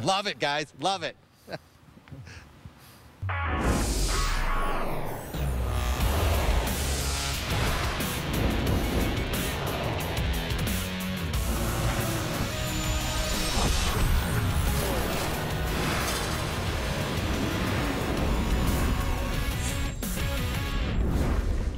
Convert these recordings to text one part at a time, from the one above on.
Love it, guys. Love it.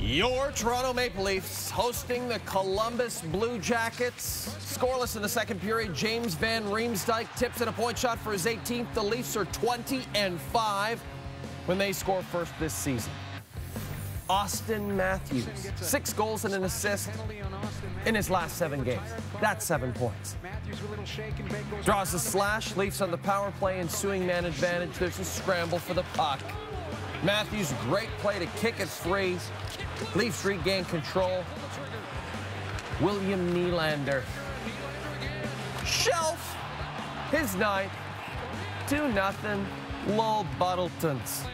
Your Toronto Maple Leafs hosting the Columbus Blue Jackets. Scoreless in the second period. James Van Riemsdyk tips in a point shot for his 18th. The Leafs are 20-5 when they score first this season. Austin Matthews, 6 goals and an assist in his last 7 games. That's 7 points. Draws a slash. Leafs on the power play, ensuing man advantage. There's a scramble for the puck. Matthews, great play to kick it free. Leafs regain control. William Nylander. Shelf. His 9th. 2-0. Lowell Buttletons.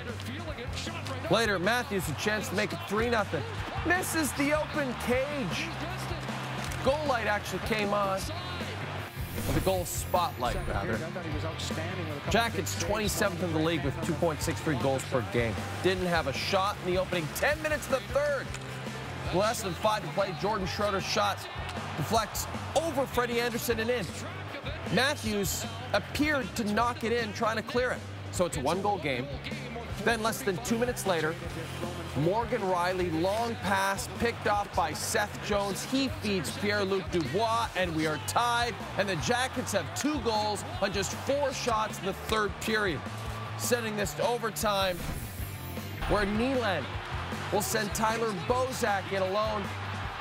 Later, Matthews a chance to make it 3-0. Misses the open cage. Goal light actually came on. The goal spotlight, rather. Jackets 27th in the league with 2.63 goals per game. Didn't have a shot in the opening 10 minutes of the third. Less than 5 to play. Jordan Schroeder's shot deflects over Freddie Anderson and in. Matthews appeared to knock it in, trying to clear it. So it's a 1-goal game. Then less than 2 minutes later, Morgan Riley, long pass, picked off by Seth Jones. He feeds Pierre-Luc Dubois, and we are tied. And the Jackets have 2 goals on just 4 shots in the third period, sending this to overtime, where Nylander will send Tyler Bozak in alone,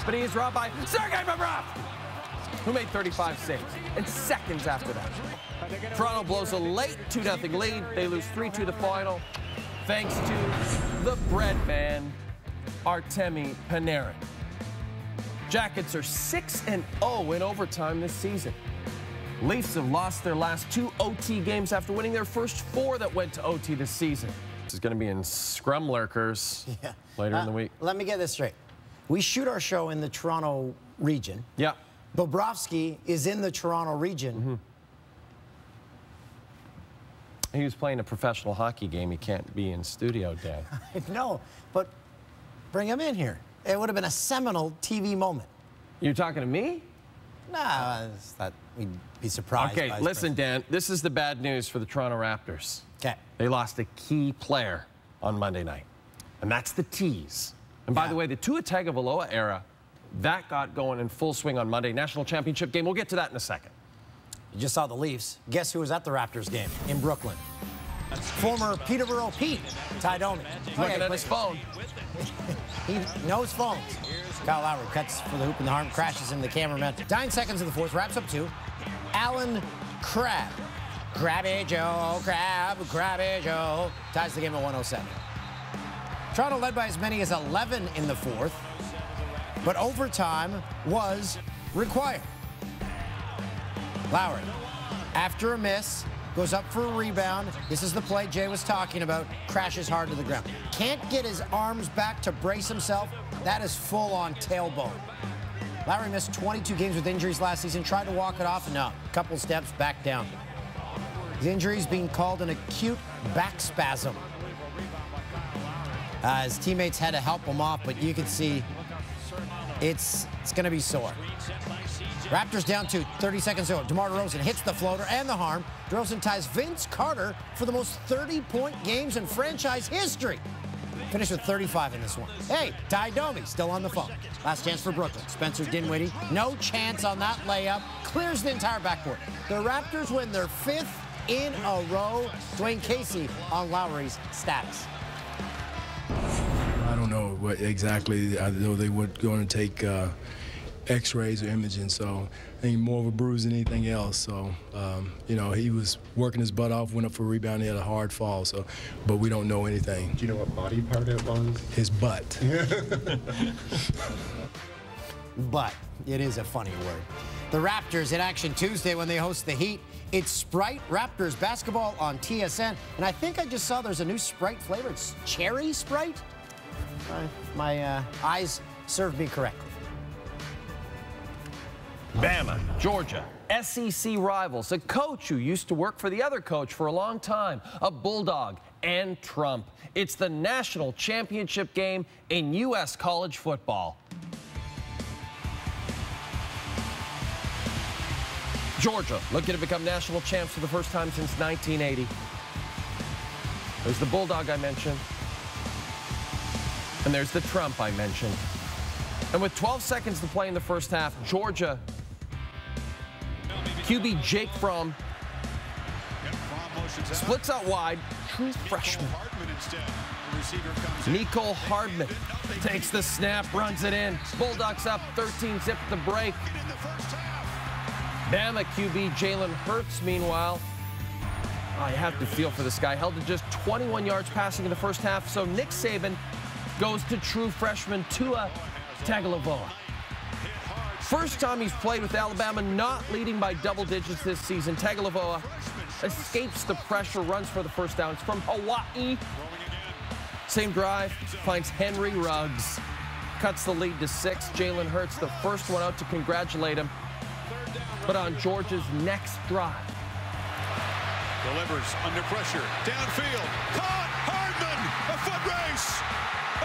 but he is robbed by Sergei Bobrovsky, who made 35 saves. And seconds after that, Toronto blows a late 2-0 lead. They lose 3-2 the final, thanks to the bread man, Artemi Panarin. Jackets are 6-0 in overtime this season. Leafs have lost their last 2 OT games after winning their first 4 that went to OT this season. This is going to be in Scrum Lurkers later in the week. Let me get this straight. We shoot our show in the Toronto region. Yeah. Bobrovsky is in the Toronto region. Mm-hmm. He was playing a professional hockey game. He can't be in studio, Dan. No, but bring him in here. It would have been a seminal TV moment. You're talking to me? Nah, I thought we'd be surprised. Okay, listen, Dan. This is the bad news for the Toronto Raptors. Okay. They lost a key player on Monday night, and that's the Tees. And by the way, the Tua Tagovailoa era, that got going in full swing on Monday. National championship game. We'll get to that in a second. You just saw the Leafs. Guess who was at the Raptors game in Brooklyn? Former Peterborough Pete, Ty Domi. Looking at his phone. He knows phones. Kyle Lowry cuts for the hoop in the arm, crashes into the cameraman. 9 seconds in the fourth, wraps up 2. Alan Crabb. Crabby Joe, Crabby Joe. Ties the game at 107. Toronto led by as many as 11 in the fourth, but overtime was required. Lowry, after a miss, goes up for a rebound. This is the play Jay was talking about. Crashes hard to the ground. Can't get his arms back to brace himself. That is full-on tailbone. Lowry missed 22 games with injuries last season. Tried to walk it off, and no. Couple steps back down. His injury is being called an acute back spasm. His teammates had to help him off, but you can see it's going to be sore. Raptors down 2, 30 seconds to go. DeMar DeRozan hits the floater and the harm. DeRozan ties Vince Carter for the most 30-point games in franchise history. Finished with 35 in this one. Hey, Ty Domi still on the phone. Last chance for Brooklyn. Spencer Dinwiddie, no chance on that layup. Clears the entire backcourt. The Raptors win their 5th in a row. Dwayne Casey on Lowry's status. I don't know what exactly. I know they were going to take X-rays or imaging, so I think more of a bruise than anything else. So, you know, he was working his butt off, went up for a rebound, he had a hard fall. So, but we don't know anything. Do you know what body part it was? His butt. But it is a funny word. The Raptors in action Tuesday when they host the Heat. It's Sprite Raptors basketball on TSN, and I think I just saw there's a new Sprite flavor. It's cherry Sprite. My eyes served me correctly. Bama, Georgia, SEC rivals, a coach who used to work for the other coach for a long time, a Bulldog, and Trump. It's the national championship game in U.S. college football. Georgia looking to become national champs for the first time since 1980. There's the Bulldog I mentioned. And there's the Trump I mentioned. And with 12 seconds to play in the first half, Georgia QB Jake Fromm splits out wide, true freshman. Nicole Hardman takes the snap, runs it in. Bulldogs up 13-zip at the break. Bama QB Jalen Hurts, meanwhile, I have to feel for this guy, held to just 21 yards passing in the first half, so Nick Saban goes to true freshman Tua Tagovailoa. First time he's played with Alabama not leading by double digits this season. Tagovailoa escapes the pressure, runs for the first down. It's from Hawaii. Same drive, finds Henry Ruggs. Cuts the lead to 6. Jalen Hurts, the first one out to congratulate him. But on Georgia's next drive. Delivers under pressure, downfield, caught, Hardman, a foot race,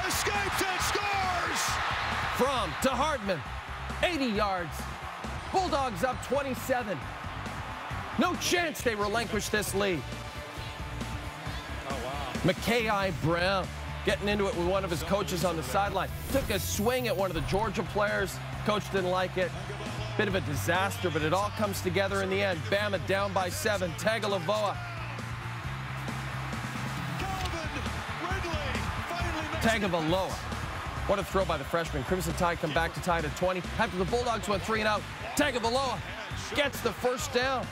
escapes and scores! From to Hardman, 80 yards. Bulldogs up 27. No chance they relinquish this lead. Oh, wow. Micaiah Brown getting into it with one of his coaches on the sideline. Took a swing at one of the Georgia players. Coach didn't like it. Bit of a disaster, but it all comes together in the end. Bama down by 7. Tagovailoa. Tagovailoa. What a throw by the freshman. Crimson Tide come back to tie it at 20. After the Bulldogs went 3 and out, Tagovailoa gets the first down.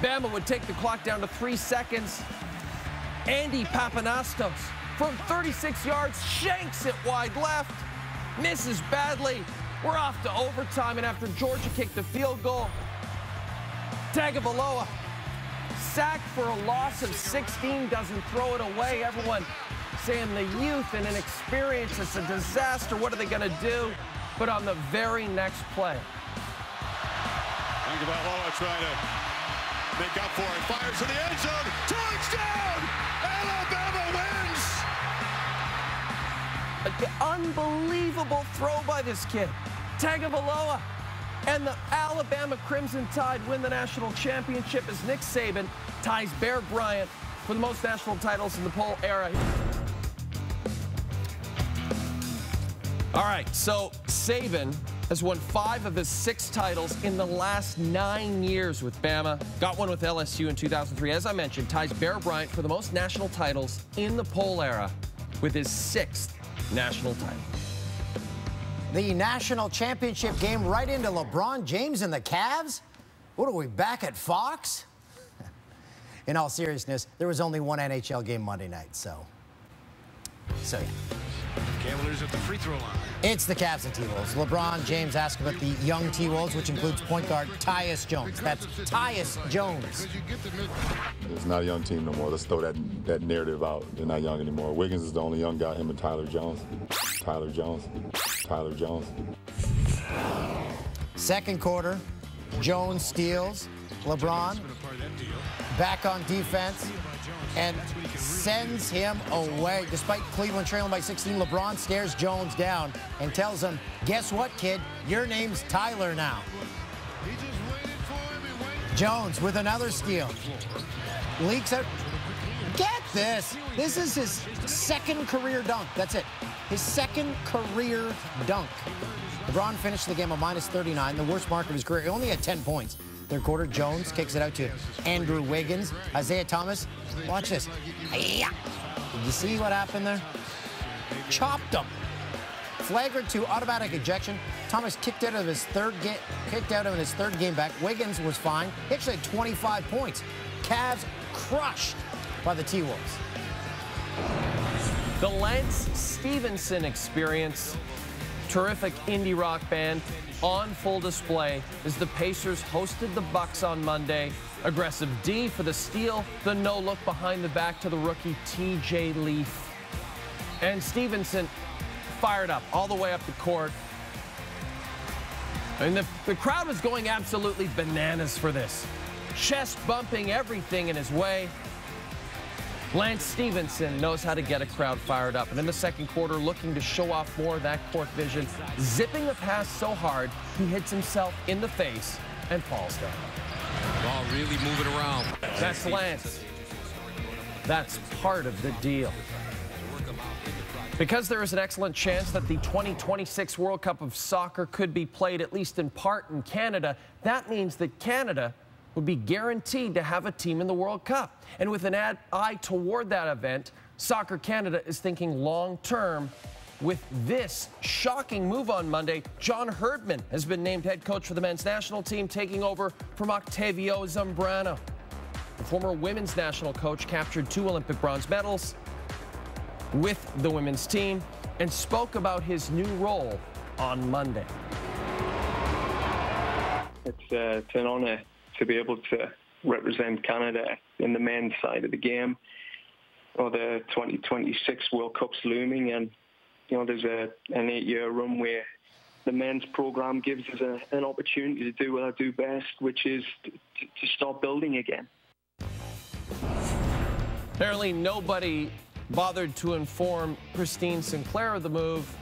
Bama would take the clock down to 3 seconds. Andy Papanastos from 36 yards shanks it wide left. Misses badly. We're off to overtime, and after Georgia kicked the field goal, Tagovailoa, sacked for a loss of 16, doesn't throw it away. Everyone saying the youth and inexperience, it's a disaster. What are they going to do? But on the very next play, Tagovailoa trying to make up for it. Fires to the end zone. Touchdown! Alabama wins! An unbelievable throw by this kid. Tagovailoa and the Alabama Crimson Tide win the national championship as Nick Saban ties Bear Bryant for the most national titles in the poll era. All right, so Saban has won 5 of his 6 titles in the last 9 years with Bama. Got one with LSU in 2003. As I mentioned, ties Bear Bryant for the most national titles in the poll era with his 6th national title. The national championship game right into LeBron James and the Cavs? What are we, back at Fox? In all seriousness, there was only one NHL game Monday night, so yeah. Cavaliers at the free throw line. It's the Cavs and T-Wolves. LeBron James asked about the young T-Wolves, which includes point guard Tyus Jones. That's Tyus Jones. It's not a young team no more. Let's throw that narrative out. They're not young anymore. Wiggins is the only young guy, him and Tyler Jones. Tyler Jones. Second quarter, Jones steals. LeBron back on defense and sends him away. Despite Cleveland trailing by 16, LeBron stares Jones down and tells him, guess what, kid? Your name's Tyler now. Jones with another steal. Leaks out. Get this. This is his second career dunk. That's it. His second career dunk. LeBron finished the game on -39, the worst mark of his career. He only had 10 points. Third quarter, Jones kicks it out to Andrew Wiggins. Isaiah Thomas, watch this. Did you see what happened there? Chopped him. Flagrant 2, automatic ejection. Thomas kicked out of his third game back. Wiggins was fine. He actually had 25 points. Cavs crushed by the T-Wolves. The Lance Stevenson Experience, terrific indie rock band, on full display as the Pacers hosted the Bucks on Monday. Aggressive D for the steal, the no-look behind the back to the rookie TJ Leaf. And Stevenson fired up all the way up the court. I mean, the crowd was going absolutely bananas for this. Chest bumping everything in his way. Lance Stevenson knows how to get a crowd fired up. And in the second quarter, looking to show off more of that court vision, zipping the pass so hard, he hits himself in the face and falls down. Ball really moving around. That's Lance. That's part of the deal. Because there is an excellent chance that the 2026 World Cup of Soccer could be played at least in part in Canada, that means that Canada would be guaranteed to have a team in the World Cup. And with an eye toward that event, Soccer Canada is thinking long-term. With this shocking move on Monday, John Herdman has been named head coach for the men's national team, taking over from Octavio Zambrano. The former women's national coach captured 2 Olympic bronze medals with the women's team and spoke about his new role on Monday. It's an honor to be able to represent Canada in the men's side of the game. Well, the 2026 World Cup's looming, and there's an 8-year run where the men's program gives us an opportunity to do what I do best, which is to start building again. Apparently nobody bothered to inform Christine Sinclair of the move.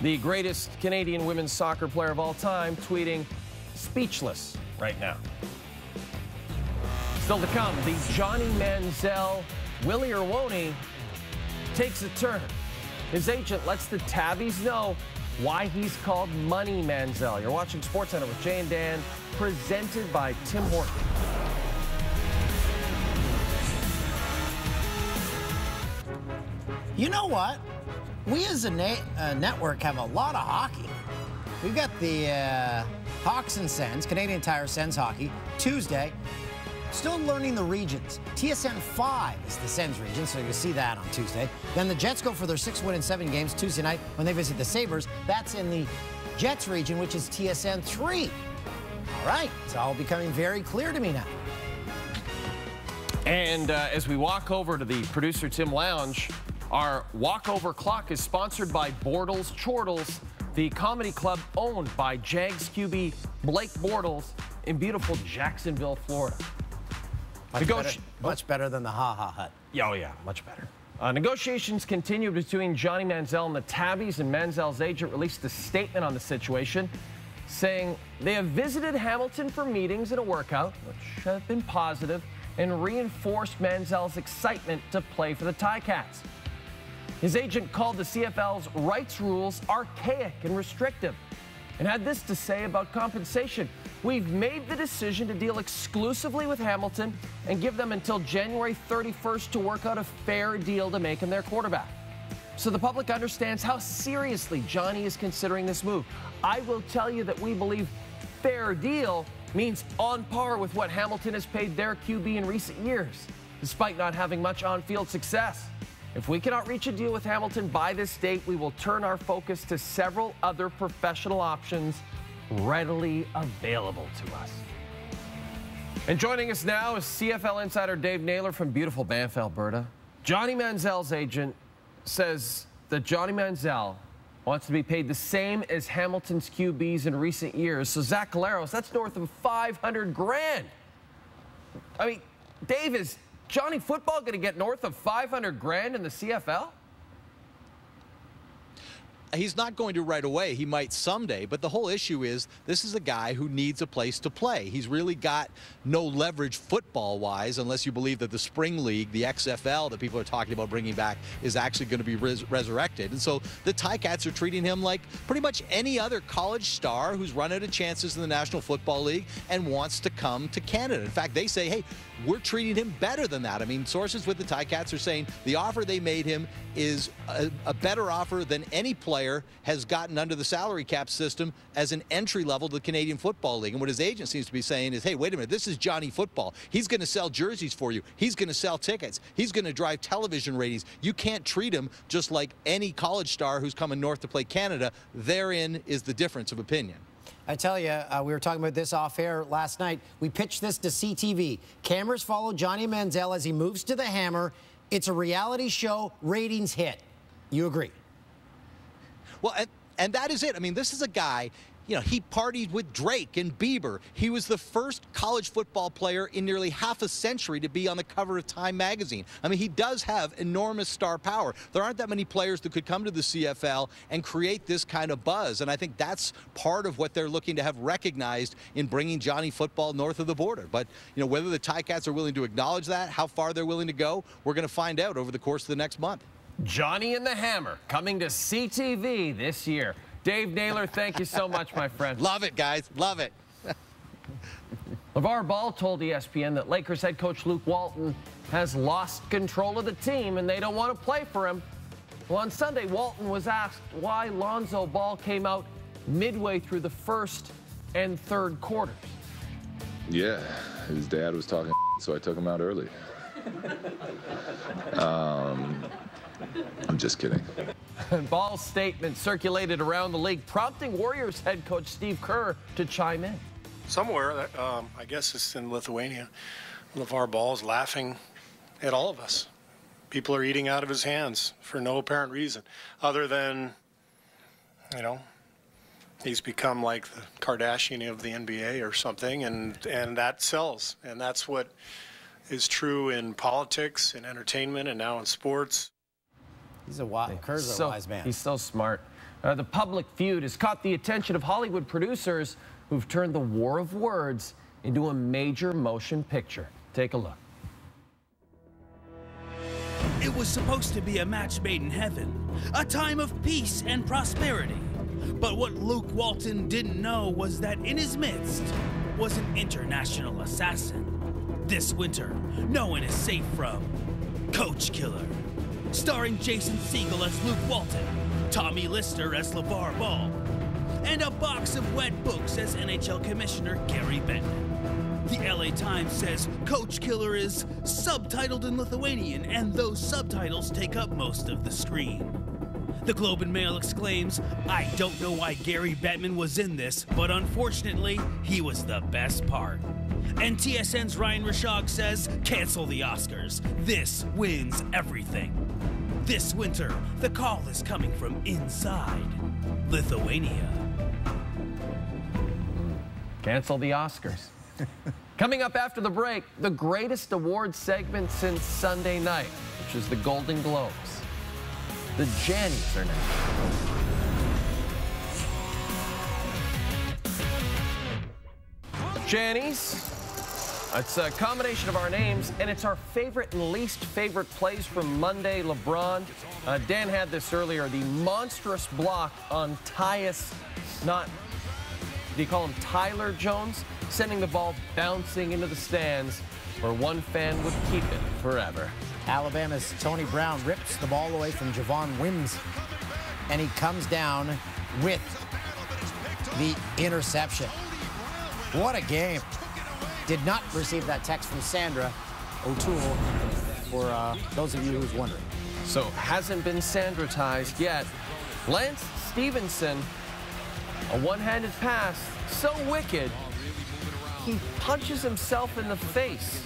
The greatest Canadian women's soccer player of all time, tweeting, "Speechless right now." Still to come, the Johnny Manziel, Willie or won't he, takes a turn. His agent lets the Tabbies know why he's called Money Manziel. You're watching SportsCenter with Jay and Dan, presented by Tim Horton. You know what? We as a network have a lot of hockey. We've got the Hawks and Sens, Canadian Tire Sens hockey, Tuesday. Still learning the regions. TSN 5 is the Sens region, so you'll see that on Tuesday. Then the Jets go for their 6 win in 7 games Tuesday night when they visit the Sabres. That's in the Jets region, which is TSN 3. All right, it's all becoming very clear to me now. And as we walk over to the Producer Tim Lounge, our walkover clock is sponsored by Bortles Chortles, the comedy club owned by Jags QB Blake Bortles in beautiful Jacksonville, Florida. Much better than the Ha Ha Hut. Oh, yeah, much better. Negotiations continue between Johnny Manziel and the Tabbies, and Manziel's agent released a statement on the situation, saying they have visited Hamilton for meetings and a workout, which have been positive, and reinforced Manziel's excitement to play for the Ticats. His agent called the CFL's rights rules archaic and restrictive and had this to say about compensation. "We've made the decision to deal exclusively with Hamilton and give them until January 31st to work out a fair deal to make him their quarterback. So the public understands how seriously Johnny is considering this move. I will tell you that we believe fair deal means on par with what Hamilton has paid their QB in recent years, despite not having much on-field success. If we cannot reach a deal with Hamilton by this date, we will turn our focus to several other professional options readily available to us." And joining us now is CFL insider Dave Naylor from beautiful Banff, Alberta. Johnny Manziel's agent says that Johnny Manziel wants to be paid the same as Hamilton's QBs in recent years. So Zach Collaros, that's north of $500,000. I mean, Dave, is Johnny Football going to get north of $500,000 in the CFL? He's not going to right away. He might someday, but the whole issue is this is a guy who needs a place to play. He's really got no leverage football-wise unless you believe that the spring league, the XFL that people are talking about bringing back, is actually going to be resurrected. And so the Ticats are treating him like pretty much any other college star who's run out of chances in the National Football League and wants to come to Canada. In fact, they say, hey, we're treating him better than that. I mean, sources with the Ticats are saying the offer they made him is a better offer than any player has gotten under the salary cap system as an entry level to the Canadian Football League. And what his agent seems to be saying is, hey, wait a minute, this is Johnny Football. He's going to sell jerseys for you. He's going to sell tickets. He's going to drive television ratings. You can't treat him just like any college star who's coming north to play Canada. Therein is the difference of opinion. I tell you, we were talking about this off air last night. We pitched this to CTV. Cameras follow Johnny Manziel as he moves to the Hammer. It's a reality show, ratings hit. You agree? Well, and that is it. I mean, this is a guy, you know, he partied with Drake and Bieber. He was the first college football player in nearly half a century to be on the cover of Time magazine. I mean, he does have enormous star power. There aren't that many players that could come to the CFL and create this kind of buzz, and I think that's part of what they're looking to have recognized in bringing Johnny Football north of the border. But, you know, whether the Ticats are willing to acknowledge that, how far they're willing to go, we're going to find out over the course of the next month. Johnny and the Hammer coming to CTV this year. Dave Naylor, thank you so much, my friend. Love it, guys. Love it. LeVar Ball told ESPN that Lakers head coach Luke Walton has lost control of the team and they don't want to play for him. Well, on Sunday, Walton was asked why Lonzo Ball came out midway through the first and third quarters. Yeah, his dad was talking, so I took him out early. I'm just kidding. Ball's statement circulated around the league, prompting Warriors head coach Steve Kerr to chime in. Somewhere, I guess it's in Lithuania, LeVar Ball is laughing at all of us. People are eating out of his hands for no apparent reason, other than, you know, he's become like the Kardashian of the NBA or something, and that sells. And that's what is true in politics, in entertainment, and now in sports. Kerr's a wise man. He's so smart. The public feud has caught the attention of Hollywood producers who've turned the war of words into a major motion picture. Take a look. It was supposed to be a match made in heaven, a time of peace and prosperity. But what Luke Walton didn't know was that in his midst was an international assassin. This winter, no one is safe from Coach Killer, starring Jason Segel as Luke Walton, Tommy Lister as LeVar Ball, and a box of wet books as NHL Commissioner Gary Bettman. The LA Times says Coach Killer is subtitled in Lithuanian, and those subtitles take up most of the screen. The Globe and Mail exclaims, "I don't know why Gary Bettman was in this, but unfortunately, he was the best part." And TSN's Ryan Rashog says, "Cancel the Oscars. This wins everything." This winter, the call is coming from inside Lithuania. Cancel the Oscars. Coming up after the break, the greatest award segment since Sunday night, which is the Golden Globes. The Jannies are next. Jannies. It's a combination of our names, and it's our favorite and least favorite plays from Monday. LeBron, Dan had this earlier, the monstrous block on Tyus, do you call him Tyler Jones? Sending the ball bouncing into the stands where one fan would keep it forever. Alabama's Tony Brown rips the ball away from Javon Wims, and he comes down with the interception. What a game. Did not receive that text from Sandra O'Toole, for those of you who's wondering. So hasn't been Sandratized yet. Lance Stevenson, a one-handed pass, so wicked, he punches himself in the face.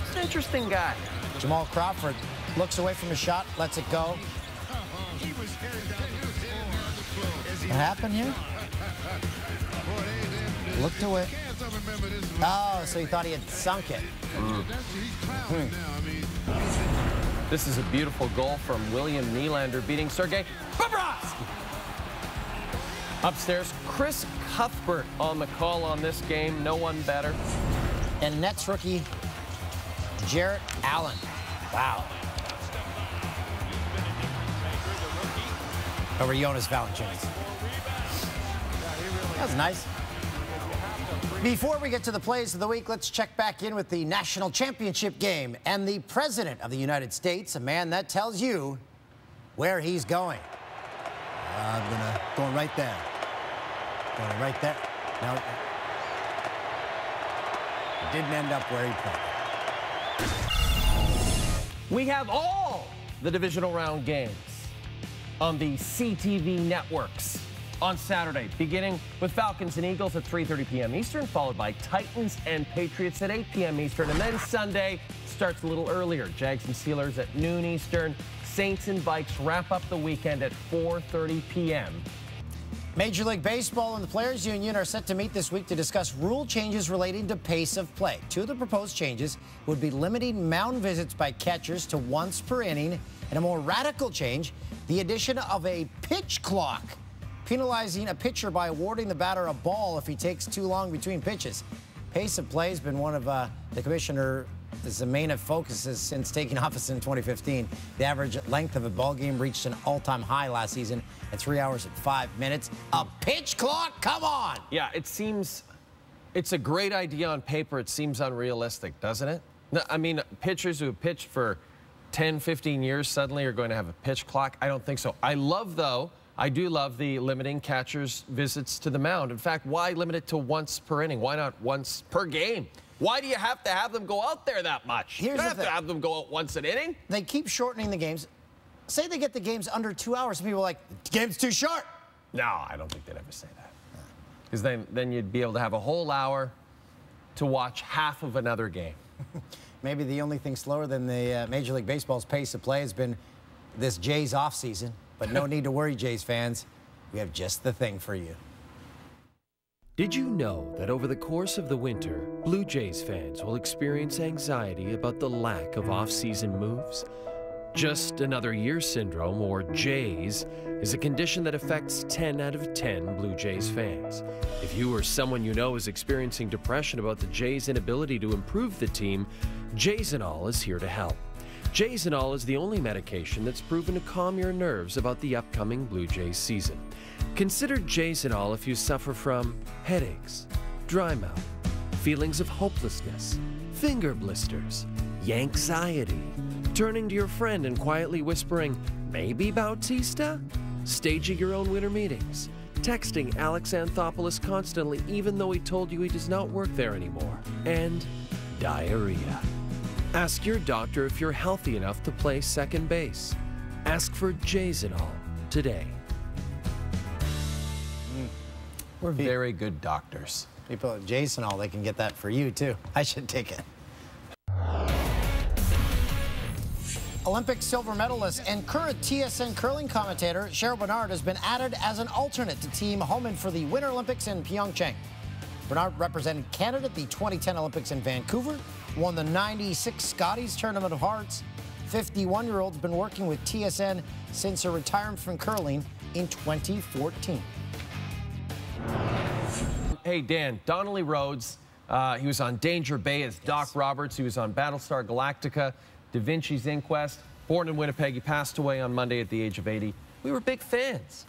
He's an interesting guy. Jamal Crawford looks away from a shot, lets it go. What happened here? Looked away. Oh, so he thought he had sunk it. This is a beautiful goal from William Nylander beating Sergei Bobrovsky. Upstairs, Chris Cuthbert on the call on this game. No one better. And Nets rookie Jarrett Allen. Wow. Over Jonas Valanciunas. That was nice. Before we get to the plays of the week, let's check back in with the national championship game and the President of the United States, a man that tells you where he's going. I'm going right there. Going right there. No. Didn't end up where he played. We have all the divisional round games on the CTV networks on Saturday, beginning with Falcons and Eagles at 3:30 p.m. Eastern, followed by Titans and Patriots at 8 p.m. Eastern. And then Sunday starts a little earlier. Jags and Steelers at noon Eastern. Saints and Vikes wrap up the weekend at 4:30 p.m. Major League Baseball and the Players Union are set to meet this week to discuss rule changes relating to pace of play. Two of the proposed changes would be limiting mound visits by catchers to once per inning, and a more radical change, the addition of a pitch clock, penalizing a pitcher by awarding the batter a ball if he takes too long between pitches. Pace of play has been one of the commissioner's main focuses since taking office in 2015. The average length of a ball game reached an all-time high last season at 3 hours and 5 minutes. A pitch clock? Come on! Yeah, it's a great idea on paper. It seems unrealistic, doesn't it? No, I mean, pitchers who have pitched for 10, 15 years suddenly are going to have a pitch clock. I don't think so. I do love the limiting catchers' visits to the mound. In fact, why limit it to once per inning? Why not once per game? Why do you have to have them go out there that much? You don't have to have them go out once an inning. They keep shortening the games. Say they get the games under 2 hours, and people are like, the game's too short. No, I don't think they'd ever say that. Because then you'd be able to have a whole hour to watch half of another game. Maybe the only thing slower than the Major League Baseball's pace of play has been this Jays offseason. But no need to worry, Jays fans. We have just the thing for you. Did you know that over the course of the winter, Blue Jays fans will experience anxiety about the lack of off-season moves? Just another year syndrome, or Jays, is a condition that affects 10 out of 10 Blue Jays fans. If you or someone you know is experiencing depression about the Jays' inability to improve the team, Jaysenol is here to help. Jaysenol is the only medication that's proven to calm your nerves about the upcoming Blue Jays season. Consider Jaysenol if you suffer from headaches, dry mouth, feelings of hopelessness, finger blisters, yanxiety, turning to your friend and quietly whispering, "Maybe Bautista?" Staging your own winter meetings, texting Alex Anthopoulos constantly even though he told you he does not work there anymore, and diarrhea. Ask your doctor if you're healthy enough to play second base. Ask for Jaysenol today. We're very good doctors. People at Jaysenol, they can get that for you, too. I should take it. Olympic silver medalist and current TSN curling commentator Cheryl Bernard has been added as an alternate to Team Homan for the Winter Olympics in Pyeongchang. Bernard represented Canada at the 2010 Olympics in Vancouver, won the 96 Scotties Tournament of Hearts. 51-year-old's been working with TSN since her retirement from curling in 2014. Hey, Dan, Donnelly Rhodes, he was on Danger Bay as Doc Roberts. He was on Battlestar Galactica, Da Vinci's Inquest. Born in Winnipeg, he passed away on Monday at the age of 80. We were big fans.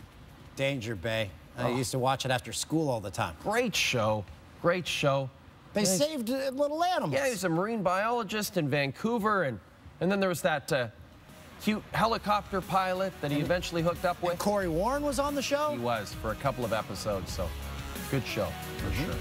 Danger Bay. I used to watch it after school all the time. Great show. Great show. They saved little animals. Yeah, he was a marine biologist in Vancouver, and then there was that cute helicopter pilot that he eventually hooked up with. And Corey Warren was on the show? He was for a couple of episodes, so good show for sure.